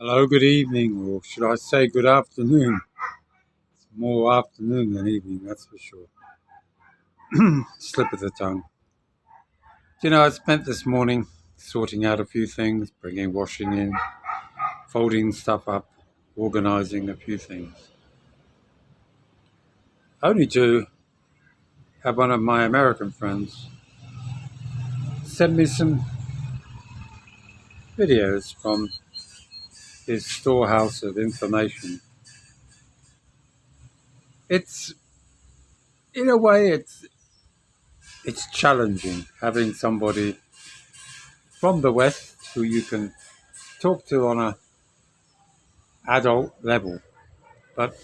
Hello, good evening, or should I say good afternoon? It's more afternoon than evening, that's for sure. Slip of the tongue. I spent this morning sorting out a few things, bringing washing in, folding stuff up, organizing a few things. Only to have one of my American friends send me some videos from his storehouse of information. It's, in a way, it's challenging having somebody from the West who you can talk to on a adult level. But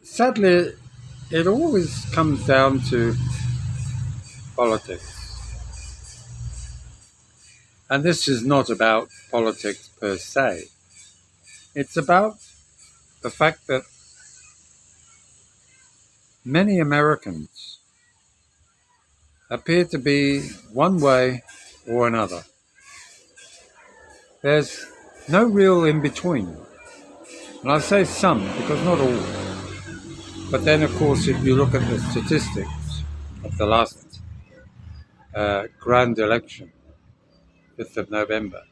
sadly, it always comes down to politics. And this is not about politics per se. It's about the fact that many Americans appear to be one way or another. There's no real in between. And I say some because not all. But then, of course, if you look at the statistics of the last grand election, 5th of November,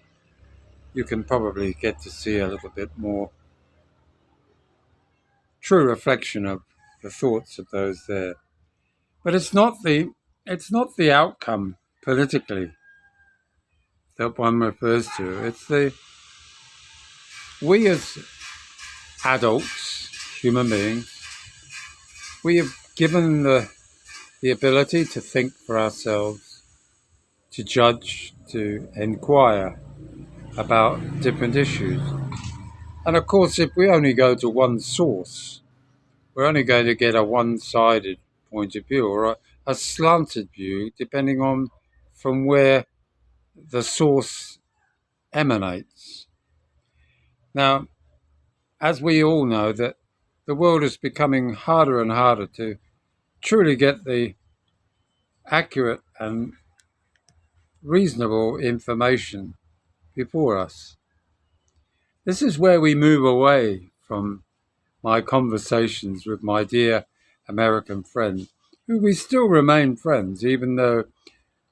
you can probably get to see a little bit more true reflection of the thoughts of those there. But it's not the outcome politically that one refers to. It's we as adults, human beings, we have given the ability to think for ourselves, to judge, to inquire about different issues. And of course, if we only go to one source, we're only going to get a one-sided point of view or a slanted view, depending on from where the source emanates. Now, as we all know, that the world is becoming harder and harder to truly get the accurate and reasonable information before us. This is where we move away from my conversations with my dear American friend, who we still remain friends, even though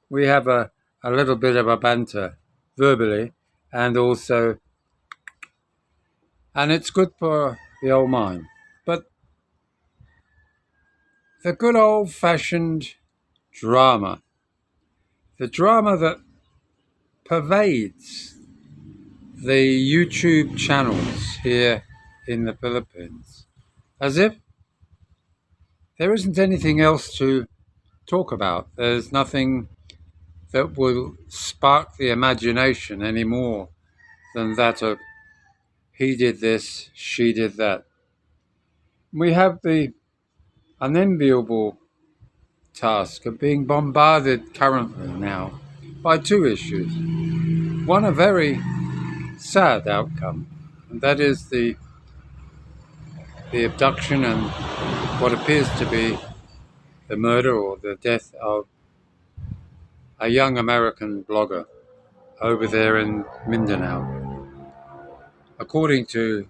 we have a little bit of a banter verbally and also, and it's good for the old mind. But the good old-fashioned drama, the drama that pervades the YouTube channels here in the Philippines, as if there isn't anything else to talk about. There's nothing that will spark the imagination any more than that of he did this, she did that. We have the unenviable task of being bombarded currently now by two issues. One, a very sad outcome, and that is the abduction and what appears to be the murder or the death of a young American blogger over there in Mindanao. According to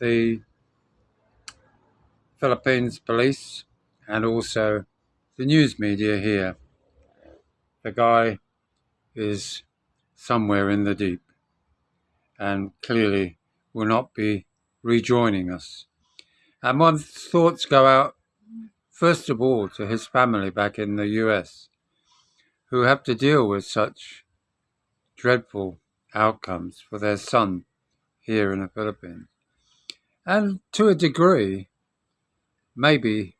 the Philippines police and also the news media here, the guy is somewhere in the deep and clearly will not be rejoining us. And my thoughts go out, first of all, to his family back in the US, who have to deal with such dreadful outcomes for their son here in the Philippines. And to a degree, maybe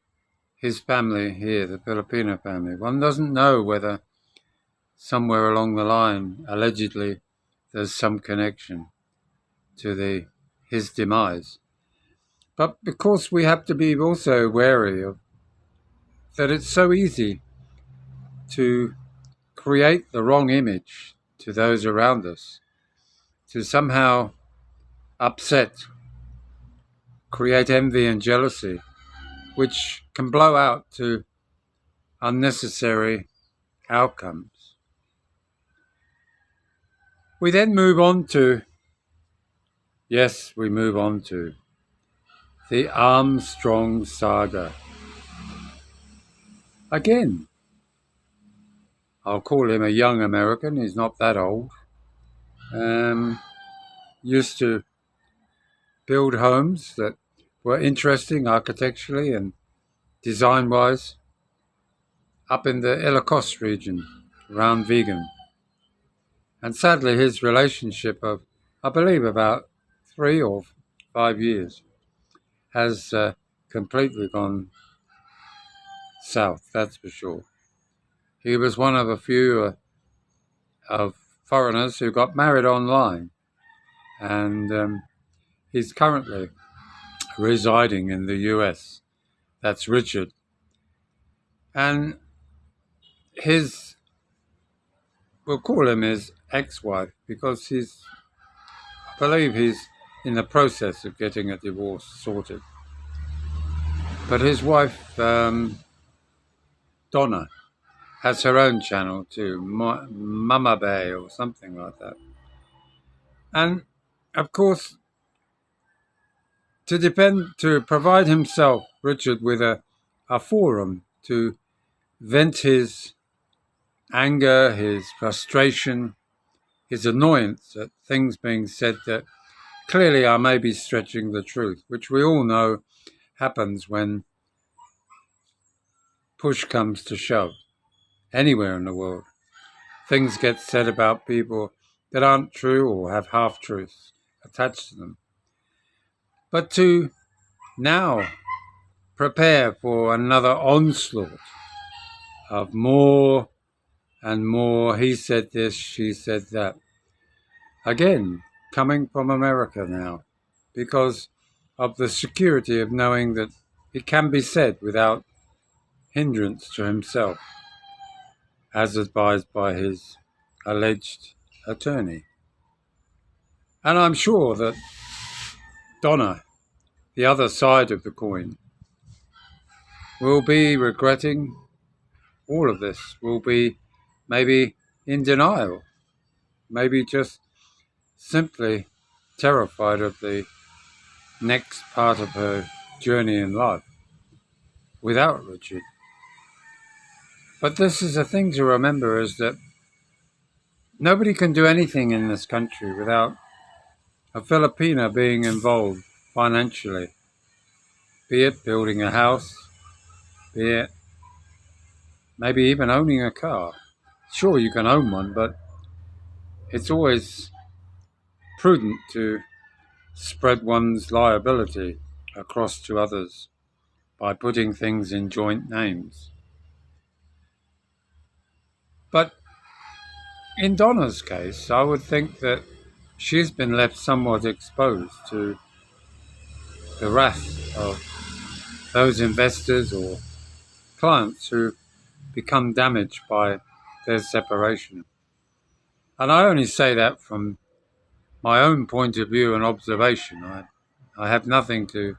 his family here, the Filipino family. One doesn't know whether somewhere along the line, allegedly, there's some connection to his demise. But because we have to be also wary of that it's so easy to create the wrong image to those around us, to somehow upset, create envy and jealousy, which can blow out to unnecessary outcomes. We then move on to, yes, we move on to the Armstrong saga. Again, I'll call him a young American. He's not that old. Used to build homes that were interesting architecturally and design-wise up in the Ilocos region around Vegan. And sadly, his relationship of, I believe, about 3 or 5 years has completely gone south, that's for sure. He was one of a few of foreigners who got married online, and he's currently residing in the US. That's Richard. And we'll call him his ex-wife, because I believe he's in the process of getting a divorce sorted. But his wife, Donna, has her own channel too, Mama Bay or something like that. And of course, to provide himself, Richard, with a forum to vent his anger, his frustration, his annoyance at things being said that clearly are maybe stretching the truth, which we all know happens when push comes to shove anywhere in the world. Things get said about people that aren't true or have half-truths attached to them. But to now prepare for another onslaught of more and more, he said this, she said that, again, coming from America now, because of the security of knowing that it can be said without hindrance to himself, as advised by his alleged attorney. And I'm sure that Donna, the other side of the coin, will be regretting all of this, will be maybe in denial, maybe just simply terrified of the next part of her journey in life without Richard. But this is a thing to remember, is that nobody can do anything in this country without a Filipina being involved financially, be it building a house, be it maybe even owning a car. Sure, you can own one, but it's always prudent to spread one's liability across to others by putting things in joint names. But in Donna's case, I would think that she's been left somewhat exposed to the wrath of those investors or clients who become damaged by their separation. And I only say that from my own point of view and observation. I have nothing to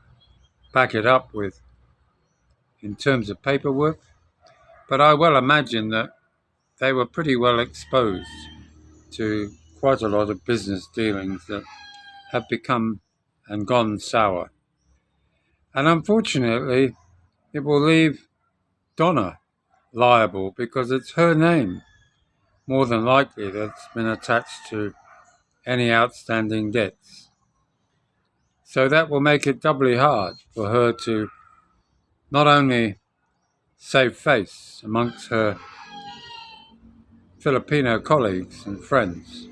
back it up with in terms of paperwork, but I well imagine that they were pretty well exposed to quite a lot of business dealings that have become and gone sour. And unfortunately, it will leave Donna liable, because it's her name, more than likely, that's been attached to any outstanding debts. So that will make it doubly hard for her to not only save face amongst her Filipino colleagues and friends,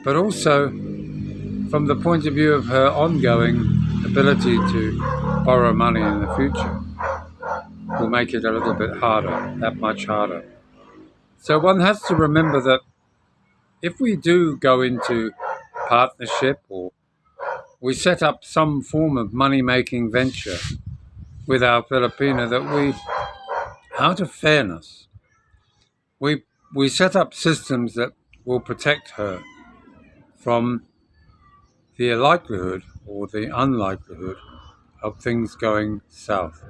but also from the point of view of her ongoing ability to borrow money in the future, will make it a little bit harder, that much harder. So one has to remember that if we do go into partnership, or we set up some form of money-making venture with our Filipina, that we, out of fairness, we set up systems that will protect her from the likelihood or the unlikelihood of things going south.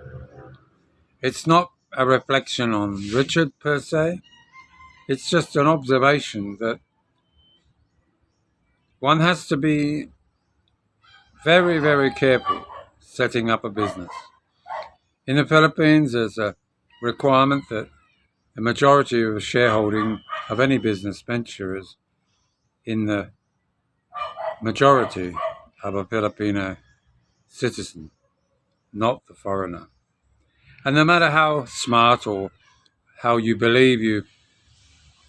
It's not a reflection on Richard per se. It's just an observation that one has to be very, very careful setting up a business. In the Philippines, there's a requirement that the majority of the shareholding of any business venture is in the majority of a Filipino citizen, not the foreigner. And no matter how smart or how you believe you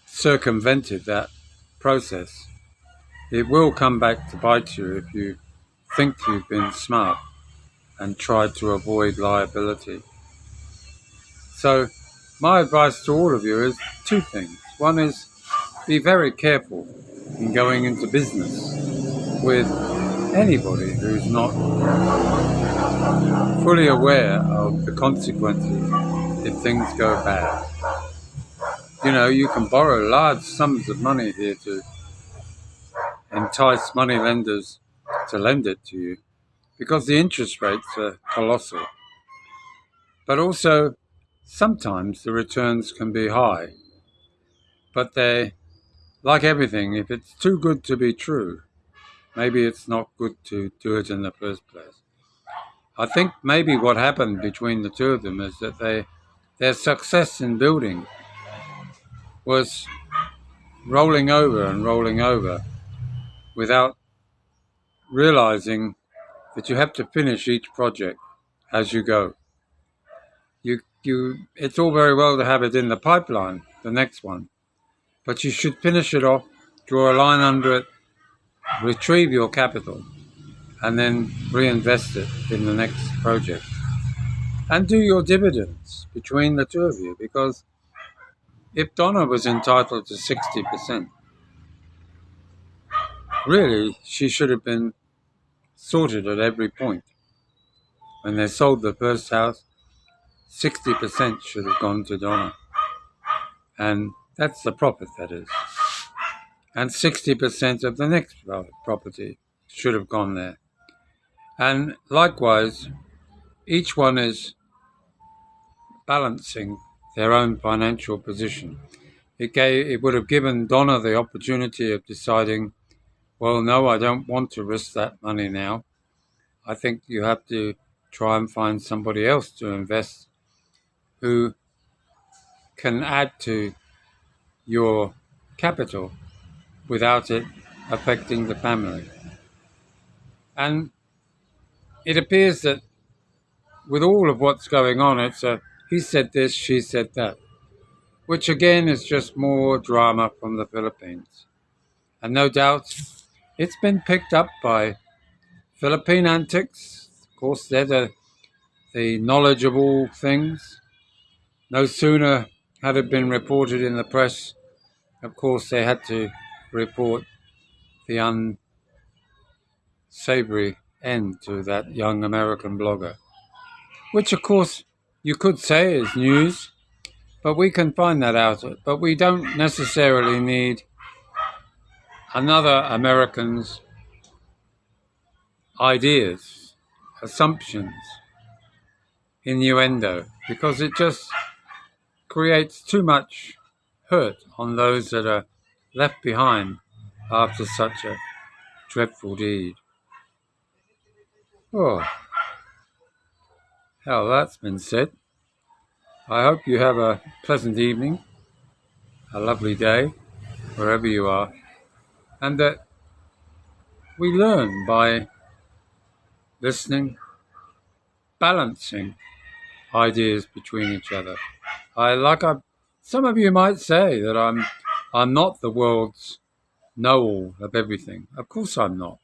circumvented that process, it will come back to bite you if you think you've been smart and tried to avoid liability. So my advice to all of you is two things. One is be very careful in going into business with anybody who's not fully aware of the consequences if things go bad. You know, you can borrow large sums of money here to entice money lenders to lend it to you because the interest rates are colossal. But also, sometimes the returns can be high. But they, like everything, if it's too good to be true, maybe it's not good to do it in the first place. I think maybe what happened between the two of them is that their success in building was rolling over without realizing that you have to finish each project as you go. It's all very well to have it in the pipeline, the next one, but you should finish it off, draw a line under it, retrieve your capital, and then reinvest it in the next project. And do your dividends between the two of you, because if Donna was entitled to 60%, really she should have been sorted at every point. When they sold the first house, 60% should have gone to Donna. And that's the profit, that is. And 60% of the next property should have gone there. And likewise, each one is balancing their own financial position. It would have given Donna the opportunity of deciding, well, no, I don't want to risk that money now. I think you have to try and find somebody else to invest who can add to your capital without it affecting the family. And it appears that with all of what's going on, it's a he said this, she said that, which again is just more drama from the Philippines. And no doubt it's been picked up by Philippine antics. Of course, they're the knowledgeable things. No sooner had it been reported in the press, of course, they had to report the unsavory end to that young American blogger, which, of course, you could say is news, but we can find that out. But we don't necessarily need another American's ideas, assumptions, innuendo, because it just creates too much hurt on those that are left behind after such a dreadful deed. Oh, hell, that's been said. I hope you have a pleasant evening, a lovely day, wherever you are, and that we learn by listening, balancing ideas between each other. Some of you might say that I'm not the world's know-all of everything. Of course I'm not.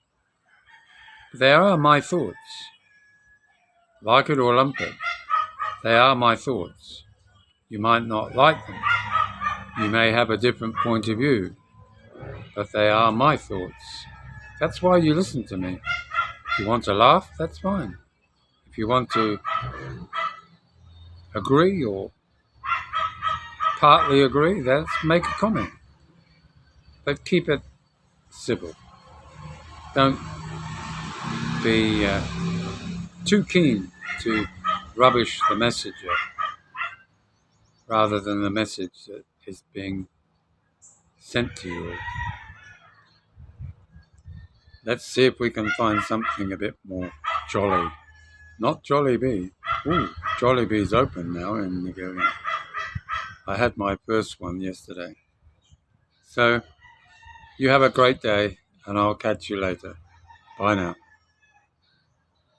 But they are my thoughts. Like it or lump it, they are my thoughts. You might not like them. You may have a different point of view, but they are my thoughts. That's why you listen to me. If you want to laugh, that's fine. If you want to agree or partly agree, let's make a comment. But keep it civil. Don't be too keen to rubbish the messenger rather than the message that is being sent to you. let's see if we can find something a bit more jolly. Not Jollibee. Ooh, Jollibee's open now in Nigeria. I had my first one yesterday. So, you have a great day, and I'll catch you later. Bye now.